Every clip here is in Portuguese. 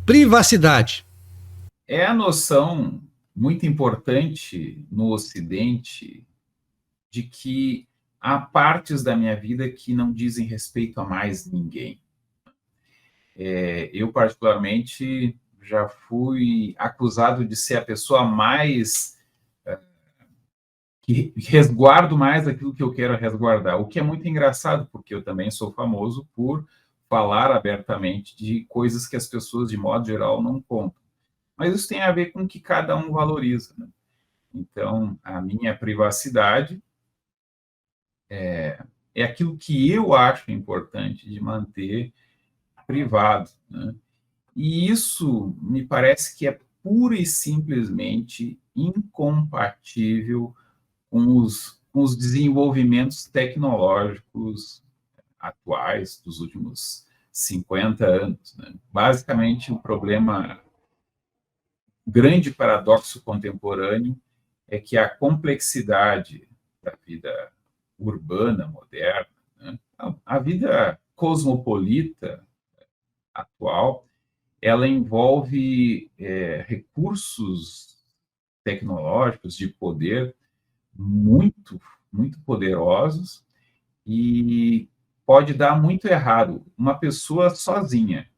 privacidade? É a noção muito importante no Ocidente de que há partes da minha vida que não dizem respeito a mais ninguém. Eu, particularmente, já fui acusado de ser a pessoa mais que resguardo mais aquilo que eu quero resguardar, o que é muito engraçado, porque eu também sou famoso por falar abertamente de coisas que as pessoas, de modo geral, não contam. Mas isso tem a ver com o que cada um valoriza, né? Então, a minha privacidade é aquilo que eu acho importante de manter privado, né? E isso me parece que é pura e simplesmente incompatível com os desenvolvimentos tecnológicos atuais dos últimos 50 anos, né? Basicamente, o problema, o grande paradoxo contemporâneo é que a complexidade da vida urbana, moderna, né? A vida cosmopolita atual, ela envolve recursos tecnológicos de poder muito, muito poderosos e pode dar muito errado. Uma pessoa sozinha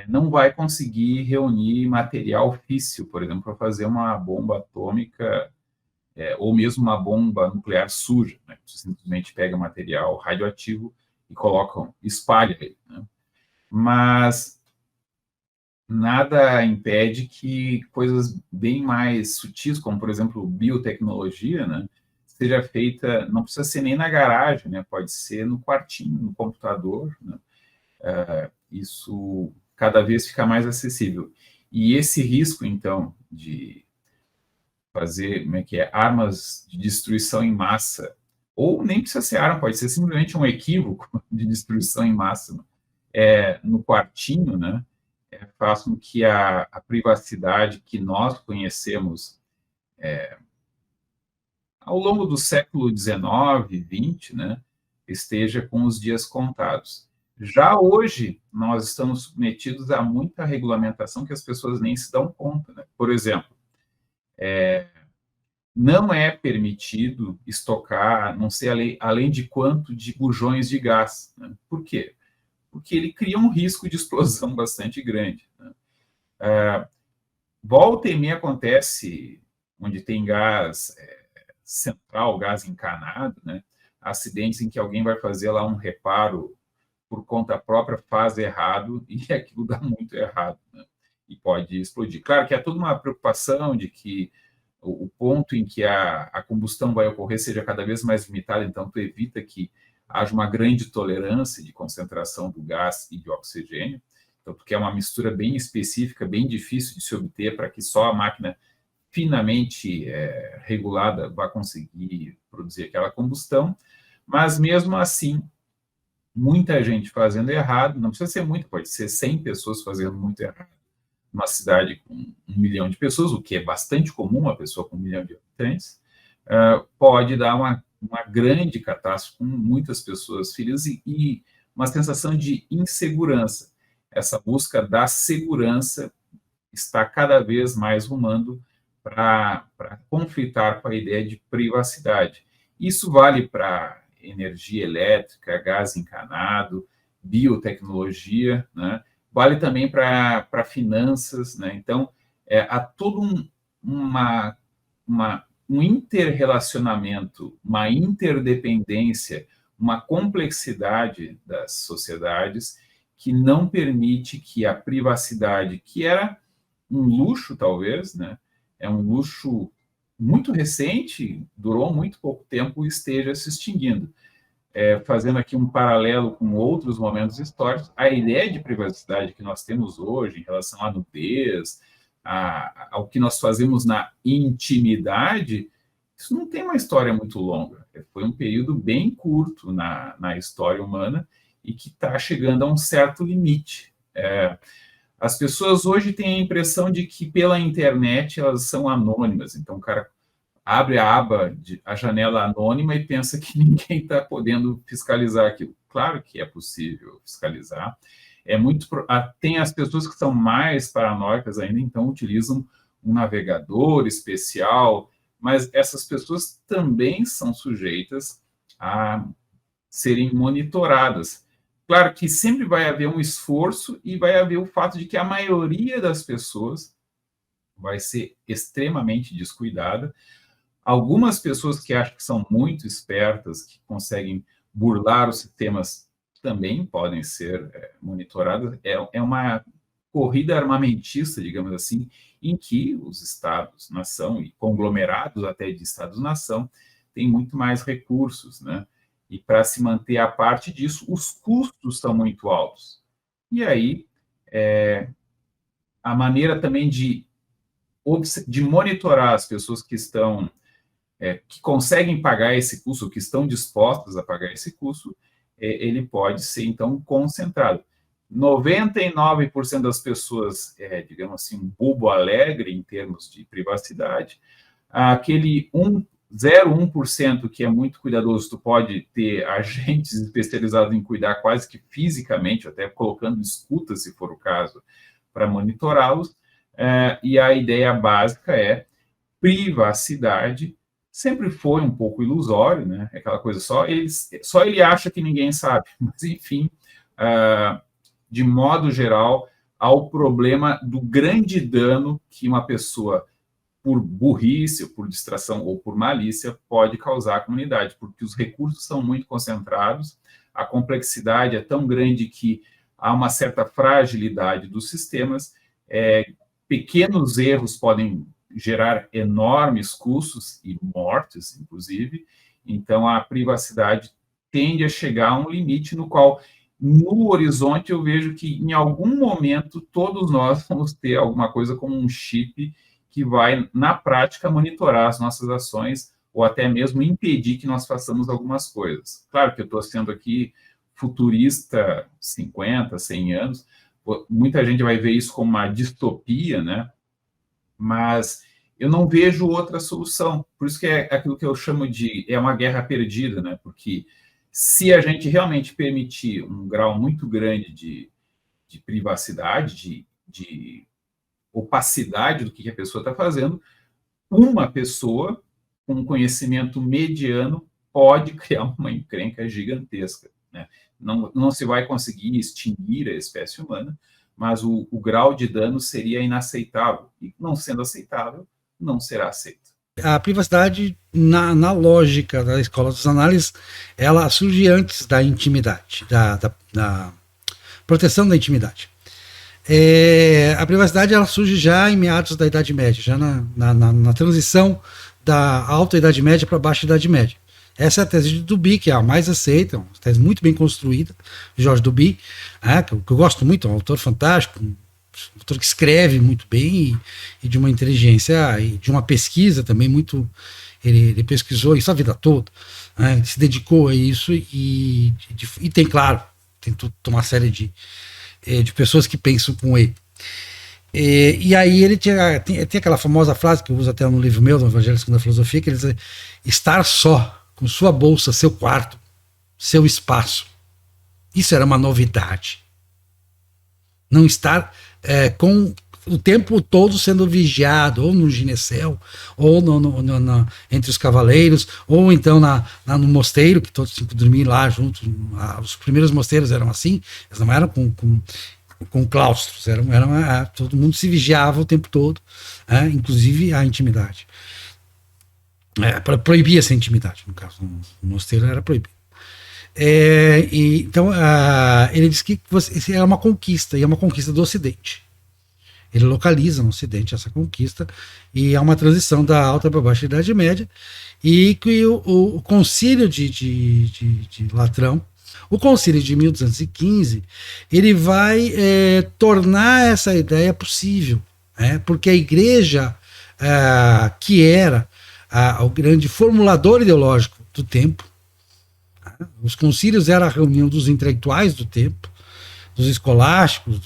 não vai conseguir reunir material físsil, por exemplo, para fazer uma bomba atômica ou mesmo uma bomba nuclear suja, né? Você simplesmente pega material radioativo e coloca, espalha ele, né? Mas nada impede que coisas bem mais sutis, como, por exemplo, biotecnologia, né, seja feita, não precisa ser nem na garagem, né, pode ser no quartinho, no computador, né, isso cada vez fica mais acessível. E esse risco, então, de fazer, como é que é, armas de destruição em massa, ou nem precisa ser arma, pode ser simplesmente um equívoco de destruição em massa, no quartinho, né, faz com que a privacidade que nós conhecemos ao longo do século XIX, XX, né, esteja com os dias contados. Já hoje, nós estamos submetidos a muita regulamentação que as pessoas nem se dão conta, né? Por exemplo, não é permitido estocar, não sei além de quanto, de bujões de gás, né? Por quê? Porque ele cria um risco de explosão bastante grande, né? Volta e meia acontece, onde tem gás central, gás encanado, né? Acidentes em que alguém vai fazer lá um reparo por conta própria, faz errado e aquilo dá muito errado, né? E pode explodir. Claro que há toda uma preocupação de que o ponto em que a combustão vai ocorrer seja cada vez mais limitado, então tu evita que haja uma grande tolerância de concentração do gás e de oxigênio, então, porque é uma mistura bem específica, bem difícil de se obter para que só a máquina finamente regulada vá conseguir produzir aquela combustão, mas mesmo assim, muita gente fazendo errado, não precisa ser muito, pode ser 100 pessoas fazendo muito errado, uma cidade com 1 milhão de pessoas, o que é bastante comum, uma pessoa com 1 milhão de habitantes, pode dar uma grande catástrofe com muitas pessoas feridas e uma sensação de insegurança. Essa busca da segurança está cada vez mais rumando para conflitar com a ideia de privacidade. Isso vale para energia elétrica, gás encanado, biotecnologia, né? Vale também para finanças, né? Então, há todo um interrelacionamento, uma interdependência, uma complexidade das sociedades que não permite que a privacidade, que era um luxo, talvez, né? É um luxo muito recente, durou muito pouco tempo e esteja se extinguindo. Fazendo aqui um paralelo com outros momentos históricos, a ideia de privacidade que nós temos hoje em relação à nudez, ao que nós fazemos na intimidade, isso não tem uma história muito longa. Foi um período bem curto na história humana e que está chegando a um certo limite. As pessoas hoje têm a impressão de que pela internet elas são anônimas. Então, o cara abre a janela anônima e pensa que ninguém está podendo fiscalizar aquilo. Claro que é possível fiscalizar. Tem as pessoas que são mais paranoicas ainda, então utilizam um navegador especial, mas essas pessoas também são sujeitas a serem monitoradas. Claro que sempre vai haver um esforço e vai haver o fato de que a maioria das pessoas vai ser extremamente descuidada. Algumas pessoas que acham que são muito espertas, que conseguem burlar os sistemas, também podem ser monitoradas. É uma corrida armamentista, digamos assim, em que os Estados-nação e conglomerados até de Estados-nação têm muito mais recursos, né? E para se manter a parte disso, os custos são muito altos. E aí, a maneira também de monitorar as pessoas que estão, que conseguem pagar esse custo, que estão dispostas a pagar esse custo, ele pode ser, então, concentrado. 99% das pessoas, digamos assim, um bobo alegre em termos de privacidade, aquele 0,1% que é muito cuidadoso, tu pode ter agentes especializados em cuidar quase que fisicamente, até colocando escuta, se for o caso, para monitorá-los, e a ideia básica é privacidade. Sempre foi um pouco ilusório, né? Aquela coisa, só ele acha que ninguém sabe, mas enfim, de modo geral, ao problema do grande dano que uma pessoa, por burrice, ou por distração ou por malícia, pode causar à comunidade, porque os recursos são muito concentrados, a complexidade é tão grande que há uma certa fragilidade dos sistemas, pequenos erros podem gerar enormes custos e mortes, inclusive. Então, a privacidade tende a chegar a um limite no qual, no horizonte, eu vejo que, em algum momento, todos nós vamos ter alguma coisa como um chip que vai, na prática, monitorar as nossas ações ou até mesmo impedir que nós façamos algumas coisas. Claro que eu estou sendo aqui futurista 50, 100 anos, muita gente vai ver isso como uma distopia, né? Mas eu não vejo outra solução. Por isso que é aquilo que eu chamo de uma guerra perdida, né? Porque se a gente realmente permitir um grau muito grande de privacidade, de opacidade do que a pessoa está fazendo, uma pessoa com um conhecimento mediano pode criar uma encrenca gigantesca, né? Não se vai conseguir extinguir a espécie humana, mas o grau de dano seria inaceitável. E, não sendo aceitável, não será aceito. A privacidade, na lógica da escola dos análises, ela surge antes da intimidade, da proteção da intimidade. A privacidade ela surge já em meados da Idade Média, já na transição da Alta Idade Média para a Baixa Idade Média. Essa é a tese de Duby, que é a mais aceita, uma tese muito bem construída, Georges Duby, que eu gosto muito, é um autor fantástico, um autor que escreve muito bem e de uma inteligência e de uma pesquisa também muito. Ele pesquisou isso a vida toda, né, se dedicou a isso e tem, claro, tem uma série de pessoas que pensam com ele. E aí ele tem aquela famosa frase que eu uso até no livro meu, no Evangelho segundo a Filosofia, que ele diz: estar só, com sua bolsa, seu quarto, seu espaço. Isso era uma novidade. Não estar com o tempo todo sendo vigiado, ou no gineceu, ou entre os cavaleiros, ou então no mosteiro, que todos tinham que dormir lá juntos. Os primeiros mosteiros eram assim, eles não eram com claustros, todo mundo se vigiava o tempo todo, inclusive a intimidade. Proibia-se a intimidade, no caso, no mosteiro era proibido. Então, ele diz que isso é uma conquista, e é uma conquista do Ocidente. Ele localiza no Ocidente essa conquista, e é uma transição da Alta para a Baixa Idade Média, e que o Concílio de Latrão, o Concílio de 1215, ele vai tornar essa ideia possível, porque a Igreja, que era o grande formulador ideológico do tempo, os concílios eram a reunião dos intelectuais do tempo, dos escolásticos,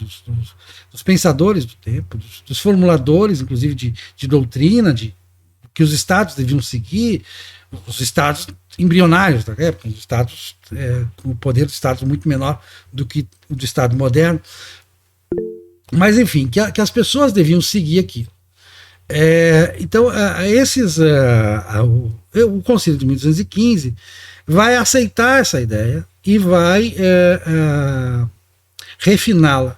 dos pensadores do tempo, dos formuladores, inclusive, de doutrina, de que os estados deviam seguir, os estados embrionários da época, os estados com o poder do estado muito menor do que o do estado moderno, mas enfim, que as pessoas deviam seguir aquilo. Então, o Concílio de 1215 vai aceitar essa ideia e vai refiná-la.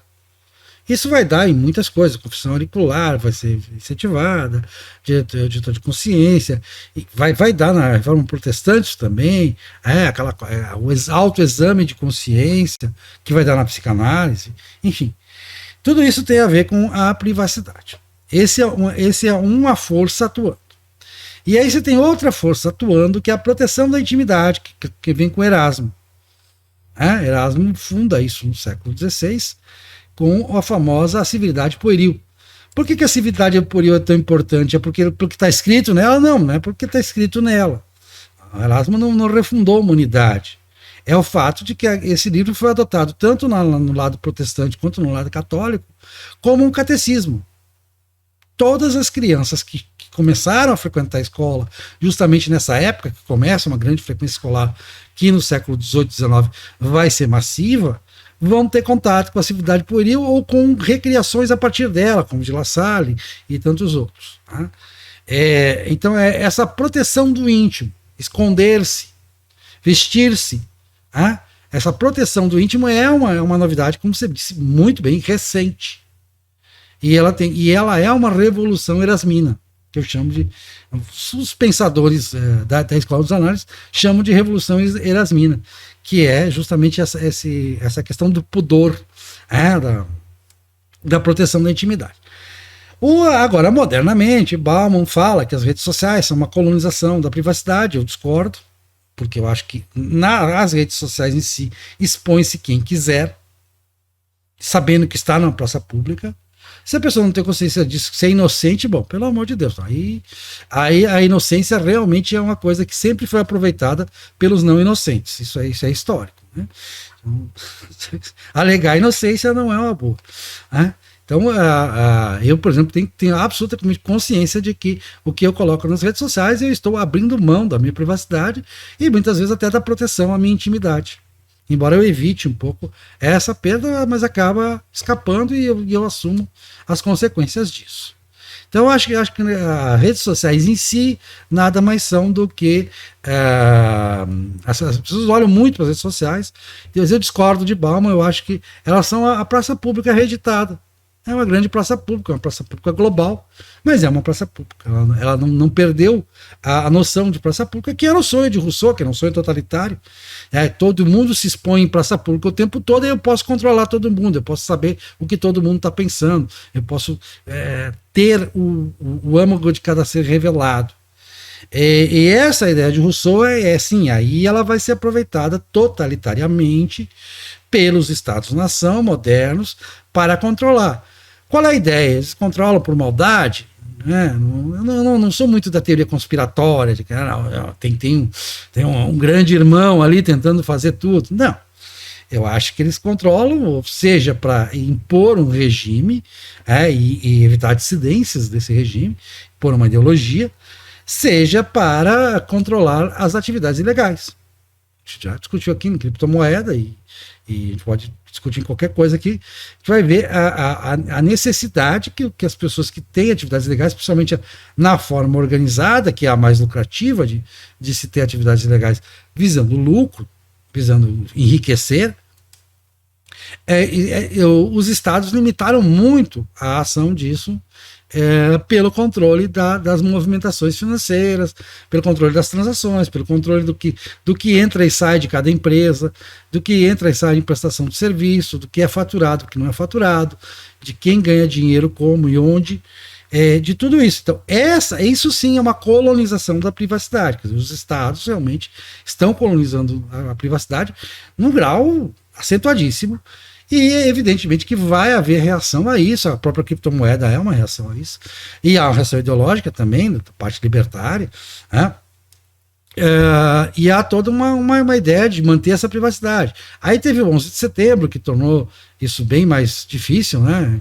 Isso vai dar em muitas coisas, a confissão auricular vai ser incentivada, diretor de consciência, vai dar na reforma protestante também, o autoexame de consciência, que vai dar na psicanálise, enfim. Tudo isso tem a ver com a privacidade. Esse é uma força atuando. E aí você tem outra força atuando, que é a proteção da intimidade, que vem com Erasmo. Erasmo funda isso no século XVI, com a famosa civilidade pueril. Por que a civilidade pueril é tão importante? É porque está escrito nela? Não é porque está escrito nela. Erasmo não refundou a humanidade. É o fato de que esse livro foi adotado tanto no lado protestante quanto no lado católico como um catecismo. Todas as crianças que começaram a frequentar a escola, justamente nessa época, que começa uma grande frequência escolar, que no século XVIII, XIX vai ser massiva, vão ter contato com a civilidade pueril ou com recriações a partir dela, como de La Salle e tantos outros. Tá? Então essa proteção do íntimo, esconder-se, vestir-se, tá? Essa proteção do íntimo é uma novidade, como você disse, muito bem recente. E ela é uma revolução erasmina, que eu chamo de... Os pensadores da Escola dos Análises chamam de revolução erasmina, que é justamente essa questão do pudor, da proteção da intimidade. Agora, modernamente, Bauman fala que as redes sociais são uma colonização da privacidade. Eu discordo, porque eu acho que nas redes sociais em si expõe-se quem quiser, sabendo que está na praça pública. Se a pessoa não tem consciência disso, ser inocente, bom, pelo amor de Deus, aí a inocência realmente é uma coisa que sempre foi aproveitada pelos não inocentes. Isso é histórico, né? Então, alegar inocência não é uma boa, né? Então, eu, por exemplo, tenho absolutamente consciência de que o que eu coloco nas redes sociais, eu estou abrindo mão da minha privacidade e muitas vezes até da proteção à minha intimidade. Embora eu evite um pouco essa perda, mas acaba escapando e eu assumo as consequências disso. Então eu acho que as redes sociais em si nada mais são do que... as pessoas olham muito para as redes sociais, eu discordo de Bauman, eu acho que elas são a praça pública reeditada. É uma grande praça pública, uma praça pública global, mas é uma praça pública. Ela não perdeu a noção de praça pública, que era o sonho de Rousseau, que era um sonho totalitário. Todo mundo se expõe em praça pública o tempo todo e eu posso controlar todo mundo, eu posso saber o que todo mundo está pensando, eu posso ter o âmago de cada ser revelado. E essa ideia de Rousseau sim, aí ela vai ser aproveitada totalitariamente pelos Estados-nação modernos para controlar. Qual é a ideia? Eles controlam por maldade? Não sou muito da teoria conspiratória, de que tem um grande irmão ali tentando fazer tudo. Não. Eu acho que eles controlam, seja para impor um regime e evitar dissidências desse regime, por uma ideologia, seja para controlar as atividades ilegais. A gente já discutiu aqui em criptomoeda e a gente pode discutir em qualquer coisa aqui, a gente vai ver a necessidade que as pessoas que têm atividades legais, especialmente na forma organizada, que é a mais lucrativa de se ter atividades legais visando lucro, visando enriquecer, os estados limitaram muito a ação disso pelo controle das movimentações financeiras, pelo controle das transações, pelo controle do que entra e sai de cada empresa, do que entra e sai em prestação de serviço, do que é faturado, do que não é faturado, de quem ganha dinheiro, como e onde, de tudo isso. Então, isso sim é uma colonização da privacidade. Quer dizer, os estados realmente estão colonizando a privacidade num grau acentuadíssimo. E evidentemente que vai haver reação a isso, a própria criptomoeda é uma reação a isso, e há uma reação ideológica também, da parte libertária, né? E há toda uma ideia de manter essa privacidade. Aí teve o 11 de setembro, que tornou isso bem mais difícil, né?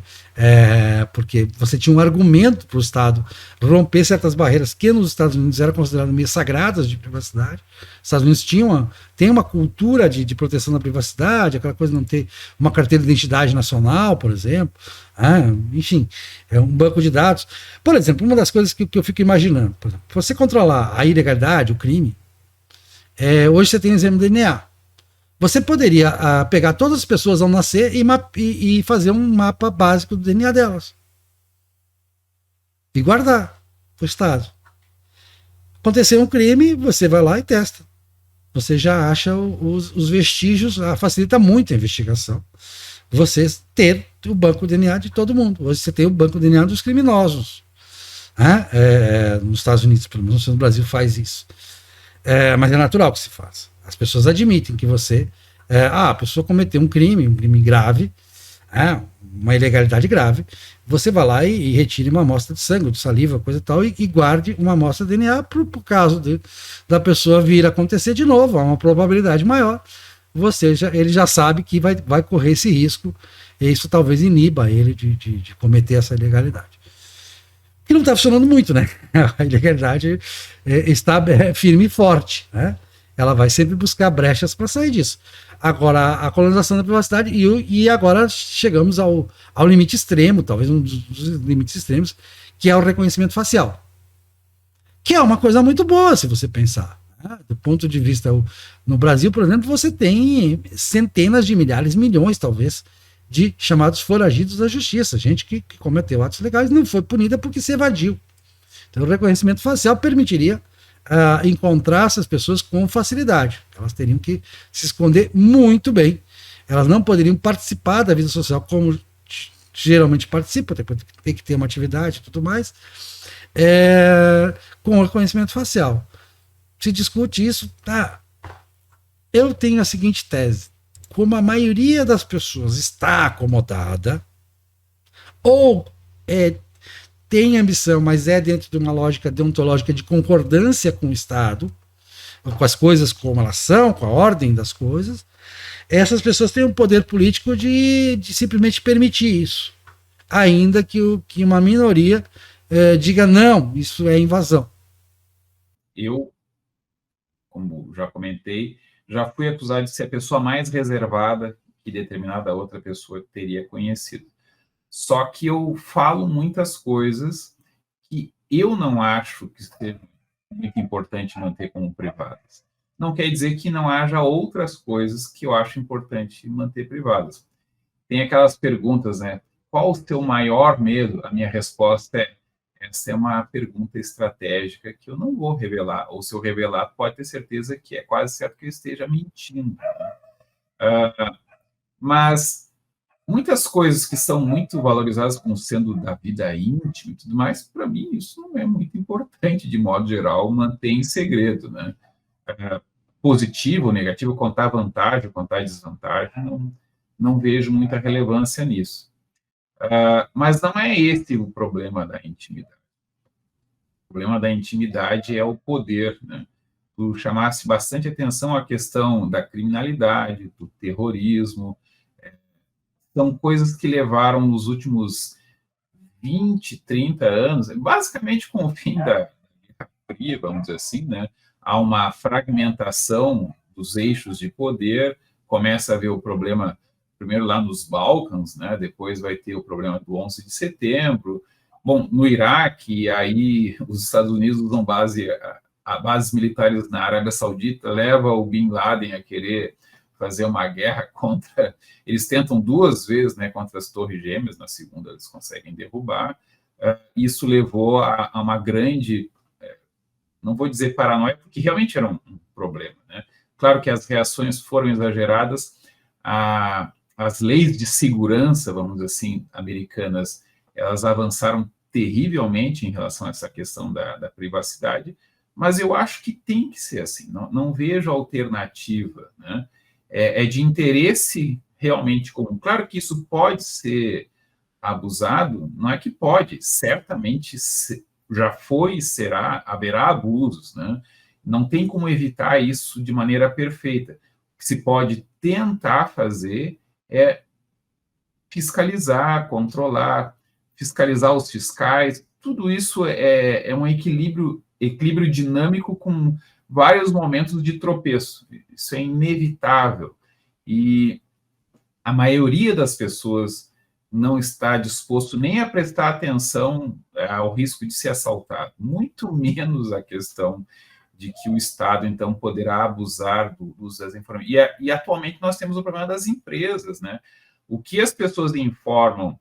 Porque porque você tinha um argumento para o Estado romper certas barreiras que nos Estados Unidos eram consideradas meio sagradas de privacidade. Os Estados Unidos têm uma cultura de proteção da privacidade, aquela coisa de não ter uma carteira de identidade nacional, por exemplo. Enfim, é um banco de dados. Por exemplo, uma das coisas que eu fico imaginando, por exemplo, você controlar a ilegalidade, o crime, hoje você tem exame de DNA. Você poderia pegar todas as pessoas ao nascer e fazer um mapa básico do DNA delas. E guardar para o Estado. Aconteceu um crime, você vai lá e testa. Você já acha os vestígios, facilita muito a investigação. Você ter o banco de DNA de todo mundo. Hoje você tem o banco de DNA dos criminosos. Nos Estados Unidos, pelo menos no Brasil, faz isso. Mas é natural que se faça. As pessoas admitem que a pessoa cometeu um crime grave, uma ilegalidade grave, você vai lá e retire uma amostra de sangue, de saliva, coisa e tal, e guarde uma amostra de DNA para o caso da pessoa vir a acontecer de novo, há uma probabilidade maior, ele já sabe que vai correr esse risco, e isso talvez iniba ele de cometer essa ilegalidade. Que não está funcionando muito, né? A ilegalidade está firme e forte, né? Ela vai sempre buscar brechas para sair disso. Agora, a colonização da privacidade, e agora chegamos ao limite extremo, talvez um dos limites extremos, que é o reconhecimento facial. Que é uma coisa muito boa, se você pensar. Do ponto de vista, no Brasil, por exemplo, você tem centenas de milhares, milhões, talvez, de chamados foragidos da justiça, gente que cometeu atos legais e não foi punida porque se evadiu. Então, o reconhecimento facial permitiria encontrar essas pessoas com facilidade. Elas teriam que se esconder muito bem. Elas não poderiam participar da vida social como geralmente participam, tem que ter uma atividade e tudo mais, com o reconhecimento facial. Se discute isso, eu tenho a seguinte tese: como a maioria das pessoas está acomodada, ou tem ambição, mas dentro de uma lógica deontológica de concordância com o Estado, com as coisas como elas são, com a ordem das coisas, essas pessoas têm um poder político de simplesmente permitir isso, ainda que uma minoria diga não, isso é invasão. Eu, como já comentei, já fui acusado de ser a pessoa mais reservada que determinada outra pessoa teria conhecido. Só que eu falo muitas coisas que eu não acho que seja muito importante manter como privadas. Não quer dizer que não haja outras coisas que eu acho importante manter privadas. Tem aquelas perguntas, né? Qual o teu maior medo? A minha resposta essa é uma pergunta estratégica que eu não vou revelar. Ou se eu revelar, pode ter certeza que é quase certo que eu esteja mentindo. Mas muitas coisas que são muito valorizadas como sendo da vida íntima e tudo mais, para mim isso não é muito importante, de modo geral, manter em segredo, né? Positivo ou negativo, contar vantagem, contar desvantagem, não vejo muita relevância nisso. Mas não é esse o problema da intimidade. O problema da intimidade é o poder, né? Tu chamasse bastante atenção à questão da criminalidade, do terrorismo. São coisas que levaram nos últimos 20, 30 anos, basicamente com o fim da Guerra Fria, vamos dizer assim, né, a uma fragmentação dos eixos de poder. Começa a haver o problema, primeiro lá nos Balcãs, né, depois vai ter o problema do 11 de setembro. Bom, no Iraque, aí os Estados Unidos usam bases militares na Arábia Saudita, leva o Bin Laden a querer fazer uma guerra contra... Eles tentam 2 vezes, né, contra as Torres Gêmeas, na segunda eles conseguem derrubar. Isso levou a uma grande, não vou dizer paranoia, porque realmente era um problema, né? Claro que as reações foram exageradas, as leis de segurança, vamos dizer assim, americanas, elas avançaram terrivelmente em relação a essa questão da privacidade, mas eu acho que tem que ser assim, não vejo alternativa, né? É de interesse realmente comum. Claro que isso pode ser abusado, não é que pode, certamente já foi e haverá abusos, né? Não tem como evitar isso de maneira perfeita. O que se pode tentar fazer é fiscalizar, controlar, fiscalizar os fiscais, tudo isso é um equilíbrio dinâmico com vários momentos de tropeço. Isso é inevitável. E a maioria das pessoas não está disposto nem a prestar atenção ao risco de ser assaltado, muito menos a questão de que o Estado, então, poderá abusar do uso das informações. E atualmente nós temos o problema das empresas, né? O que as pessoas informam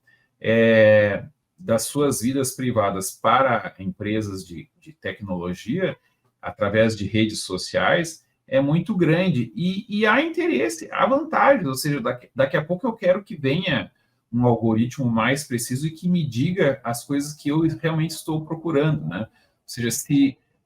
das suas vidas privadas para empresas de tecnologia, através de redes sociais, é muito grande. E há interesse, há vantagens, ou seja, daqui a pouco eu quero que venha um algoritmo mais preciso e que me diga as coisas que eu realmente estou procurando, né? Ou seja,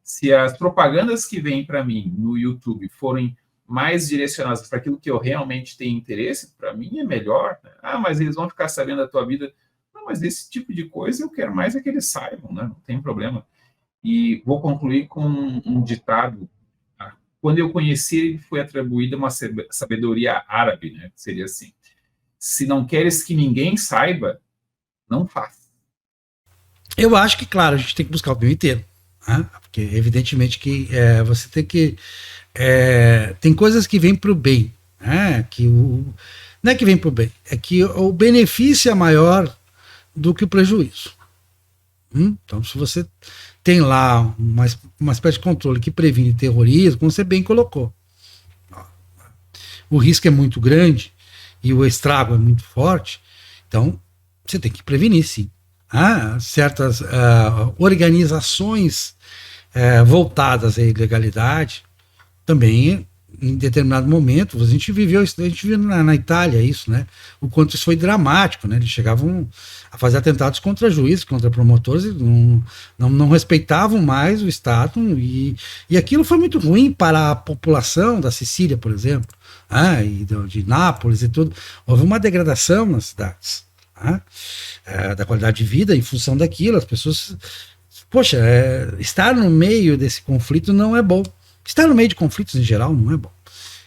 se as propagandas que vêm para mim no YouTube forem mais direcionadas para aquilo que eu realmente tenho interesse, para mim é melhor, né? Ah, mas eles vão ficar sabendo da tua vida. Não, mas esse tipo de coisa eu quero mais é que eles saibam, né? Não tem problema. E vou concluir com um ditado. Quando eu conheci, ele foi atribuída uma sabedoria árabe, né? Seria assim: se não queres que ninguém saiba, não faça. Eu acho que, claro, a gente tem que buscar o meio termo, né? Porque evidentemente que você tem que tem coisas que vêm para o bem, né? Não é que vem para o bem, é que o benefício é maior do que o prejuízo. Então, se você tem lá uma espécie de controle que previne terrorismo, como você bem colocou, o risco é muito grande e o estrago é muito forte, então você tem que prevenir, sim. Certas organizações voltadas à ilegalidade também, em determinado momento, a gente viu na Itália isso, né? O quanto isso foi dramático, né? Eles chegavam a fazer atentados contra juízes, contra promotores, e não respeitavam mais o Estado, e aquilo foi muito ruim para a população da Sicília, por exemplo, e de Nápoles e tudo. Houve uma degradação nas cidades, da qualidade de vida em função daquilo. As pessoas, poxa, estar no meio desse conflito não é bom. Estar no meio de conflitos em geral não é bom.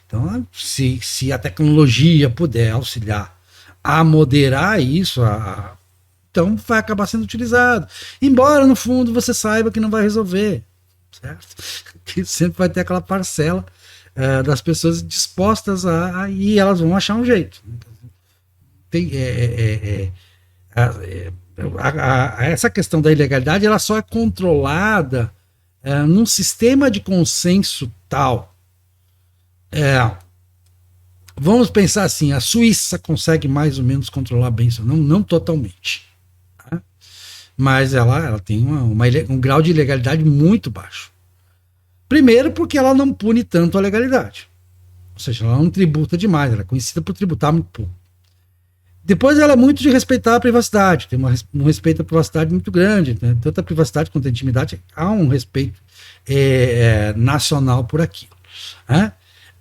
Então, se a tecnologia puder auxiliar a moderar isso, então vai acabar sendo utilizado. Embora, no fundo, você saiba que não vai resolver, certo? Que sempre vai ter aquela parcela das pessoas dispostas e elas vão achar um jeito. Essa questão da ilegalidade, ela só é controlada num sistema de consenso tal. Vamos pensar assim: a Suíça consegue mais ou menos controlar bem isso, não totalmente, tá? Mas ela tem um grau de ilegalidade muito baixo. Primeiro, porque ela não pune tanto a legalidade, ou seja, ela não tributa demais, ela é conhecida por tributar muito pouco. Depois, ela é muito de respeitar a privacidade, tem um respeito à privacidade muito grande, né? Tanto a privacidade quanto a intimidade, há um respeito nacional por aquilo, né?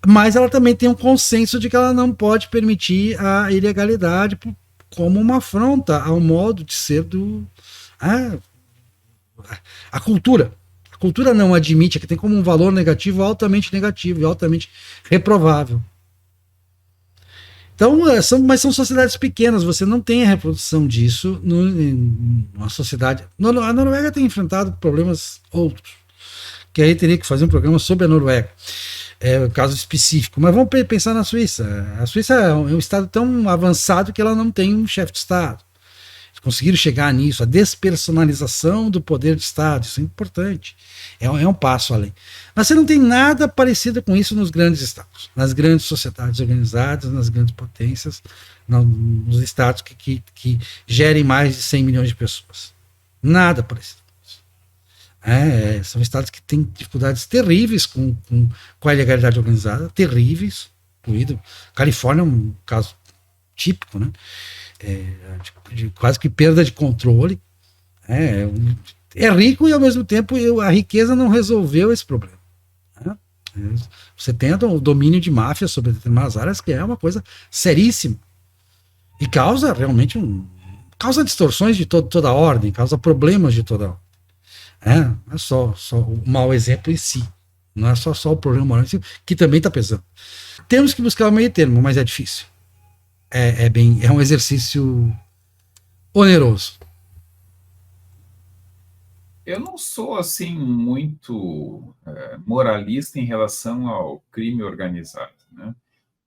Mas ela também tem um consenso de que ela não pode permitir a ilegalidade como uma afronta ao modo de ser a cultura. A cultura não admite, que tem como um valor negativo e altamente reprovável. Então, mas são sociedades pequenas, você não tem a reprodução disso numa sociedade. A Noruega tem enfrentado problemas outros, que aí teria que fazer um programa sobre a Noruega, o caso específico. Mas vamos pensar na Suíça. A Suíça é um estado tão avançado que ela não tem um chefe de Estado. Eles conseguiram chegar nisso, a despersonalização do poder de Estado, isso é importante. É um passo além. Mas você não tem nada parecido com isso nos grandes estados, nas grandes sociedades organizadas, nas grandes potências, nos estados que gerem mais de 100 milhões de pessoas. Nada parecido com isso. São estados que têm dificuldades terríveis com a ilegalidade organizada, terríveis. Califórnia é um caso típico, né? De quase que perda de controle. É rico e, ao mesmo tempo, a riqueza não resolveu esse problema. Você tem o domínio de máfia sobre determinadas áreas, que é uma coisa seríssima. E causa realmente causa distorções de toda a ordem, causa problemas de toda a ordem. Não é só o mau exemplo em si. Não é só o problema moral em si, que também está pesando. Temos que buscar o meio termo, mas é difícil. É um exercício oneroso. Eu não sou, assim, muito moralista em relação ao crime organizado, né?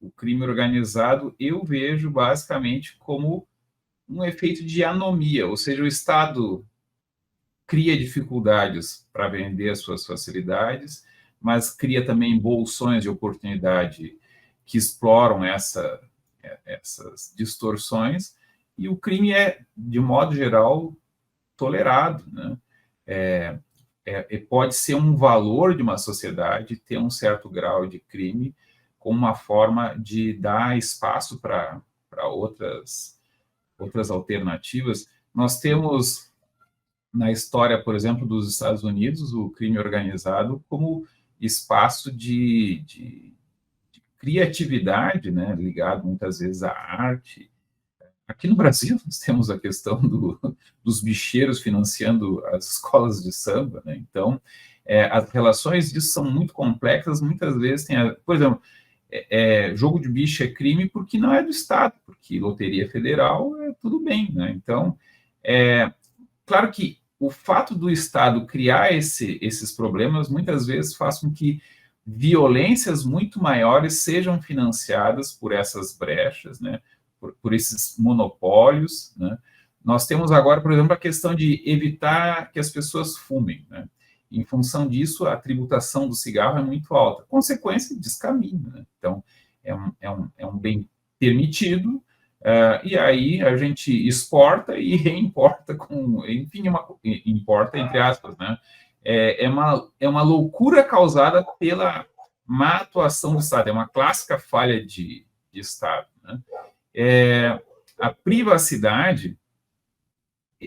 O crime organizado eu vejo basicamente como um efeito de anomia, ou seja, o Estado cria dificuldades para vender as suas facilidades, mas cria também bolsões de oportunidade que exploram essas distorções, e o crime é, de modo geral, tolerado, né? Pode ser um valor de uma sociedade ter um certo grau de crime como uma forma de dar espaço para outras alternativas. Nós temos na história, por exemplo, dos Estados Unidos, o crime organizado como espaço de criatividade, né, ligado muitas vezes à arte. Aqui no Brasil, nós temos a questão dos bicheiros financiando as escolas de samba, né? Então, as relações disso são muito complexas, muitas vezes por exemplo, jogo de bicho é crime porque não é do Estado, porque loteria federal é tudo bem, né? Então, claro que o fato do Estado criar esses problemas muitas vezes faz com que violências muito maiores sejam financiadas por essas brechas, né? Por esses monopólios, né? Nós temos agora, por exemplo, a questão de evitar que as pessoas fumem, né? Em função disso, a tributação do cigarro é muito alta. Consequência, descaminho, né? Então, é um bem permitido, e aí a gente exporta e reimporta enfim, importa entre aspas, né? É uma loucura causada pela má atuação do Estado, é uma clássica falha de Estado, né? A privacidade,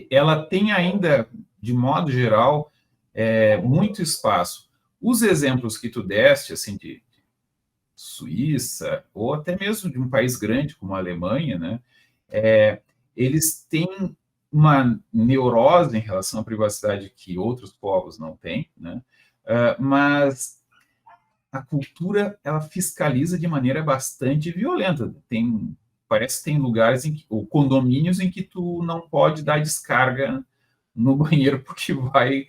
ela tem ainda, de modo geral, muito espaço. Os exemplos que tu deste, assim, de Suíça, ou até mesmo de um país grande como a Alemanha, né, eles têm uma neurose em relação à privacidade que outros povos não têm, né, mas a cultura, ela fiscaliza de maneira bastante violenta. Parece que tem lugares ou condomínios em que tu não pode dar descarga no banheiro porque vai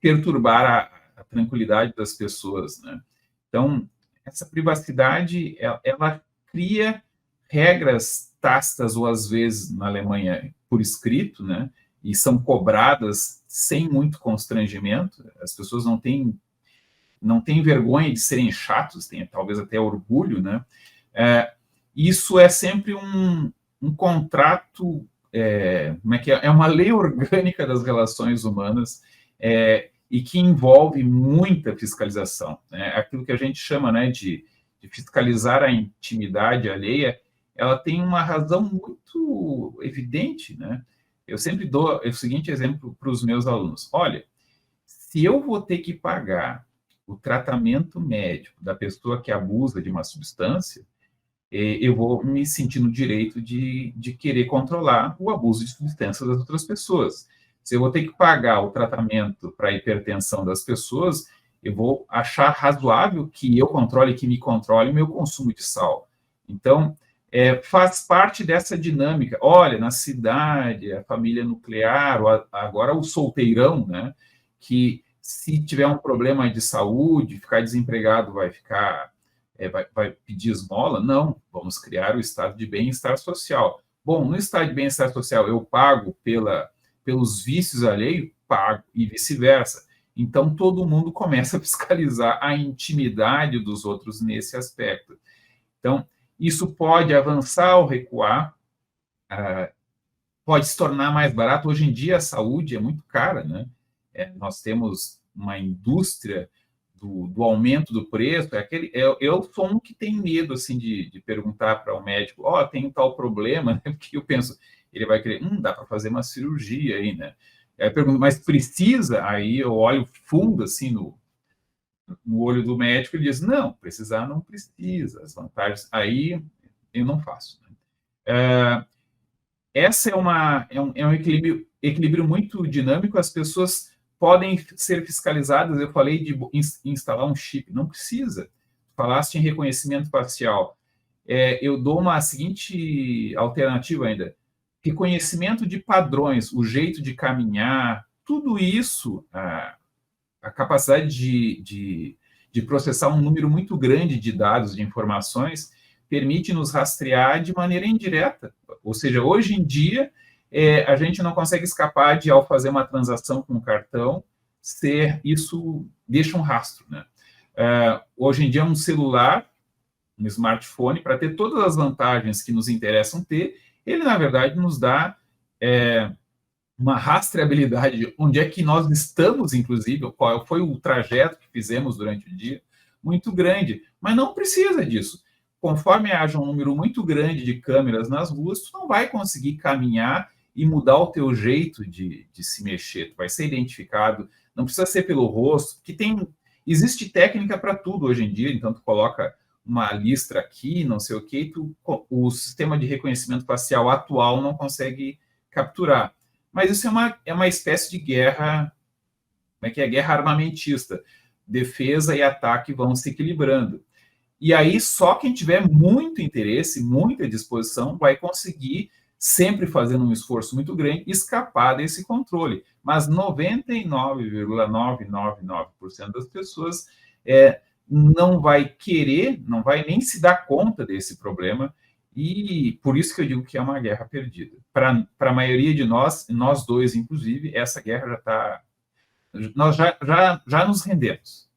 perturbar a tranquilidade das pessoas, né? Então, essa privacidade, ela cria regras tácitas, ou às vezes, na Alemanha, por escrito, né? E são cobradas sem muito constrangimento. As pessoas não têm vergonha de serem chatos, têm talvez até orgulho, né? Isso é sempre um contrato, como é que é? É uma lei orgânica das relações humanas, e que envolve muita fiscalização, né? Aquilo que a gente chama, né, de fiscalizar a intimidade alheia, ela tem uma razão muito evidente, né? Eu sempre dou o seguinte exemplo para os meus alunos: olha, se eu vou ter que pagar o tratamento médico da pessoa que abusa de uma substância, eu vou me sentir no direito de querer controlar o abuso de substâncias das outras pessoas. Se eu vou ter que pagar o tratamento para a hipertensão das pessoas, eu vou achar razoável que eu controle, que me controle o meu consumo de sal. Então, faz parte dessa dinâmica. Olha, na cidade, a família nuclear, agora o solteirão, né, que se tiver um problema de saúde, ficar desempregado, vai pedir esmola? Não, vamos criar o estado de bem-estar social. Bom, no estado de bem-estar social, eu pago pelos vícios alheios, pago, e vice-versa. Então, todo mundo começa a fiscalizar a intimidade dos outros nesse aspecto. Então, isso pode avançar ou recuar, pode se tornar mais barato. Hoje em dia, a saúde é muito cara, né? Nós temos uma indústria do aumento do preço. Eu sou um que tem medo, assim, de perguntar para o médico: tem tal problema, né? Porque eu penso, ele vai querer, dá para fazer uma cirurgia aí, né? Aí eu pergunto, mas precisa? Aí eu olho fundo, assim, no olho do médico, e ele diz, não, precisar não precisa, as vantagens, aí eu não faço, né? Essa é um equilíbrio muito dinâmico. As pessoas podem ser fiscalizadas. Eu falei de instalar um chip, não precisa. Falaste em reconhecimento facial. Eu dou uma seguinte alternativa ainda: reconhecimento de padrões, o jeito de caminhar, tudo isso, a capacidade de processar um número muito grande de dados, de informações, permite nos rastrear de maneira indireta. Ou seja, hoje em dia, a gente não consegue escapar de, ao fazer uma transação com o cartão, isso deixa um rastro, né? Hoje em dia, um celular, um smartphone, para ter todas as vantagens que nos interessam ter, ele, na verdade, nos dá uma rastreabilidade de onde é que nós estamos, inclusive, qual foi o trajeto que fizemos durante o dia, muito grande. Mas não precisa disso. Conforme haja um número muito grande de câmeras nas ruas, tu não vai conseguir caminhar e mudar o teu jeito de se mexer. Tu vai ser identificado, não precisa ser pelo rosto, que existe técnica para tudo hoje em dia, então tu coloca uma listra aqui, não sei o que, o sistema de reconhecimento facial atual não consegue capturar. Mas isso é uma espécie de guerra, como é que é? Guerra armamentista. Defesa e ataque vão se equilibrando. E aí, só quem tiver muito interesse, muita disposição, vai conseguir, sempre fazendo um esforço muito grande, escapar desse controle. Mas 99,999% das pessoas não vai querer, não vai nem se dar conta desse problema, e por isso que eu digo que é uma guerra perdida. Para a maioria de nós dois, inclusive, essa guerra já está... Nós já nos rendemos.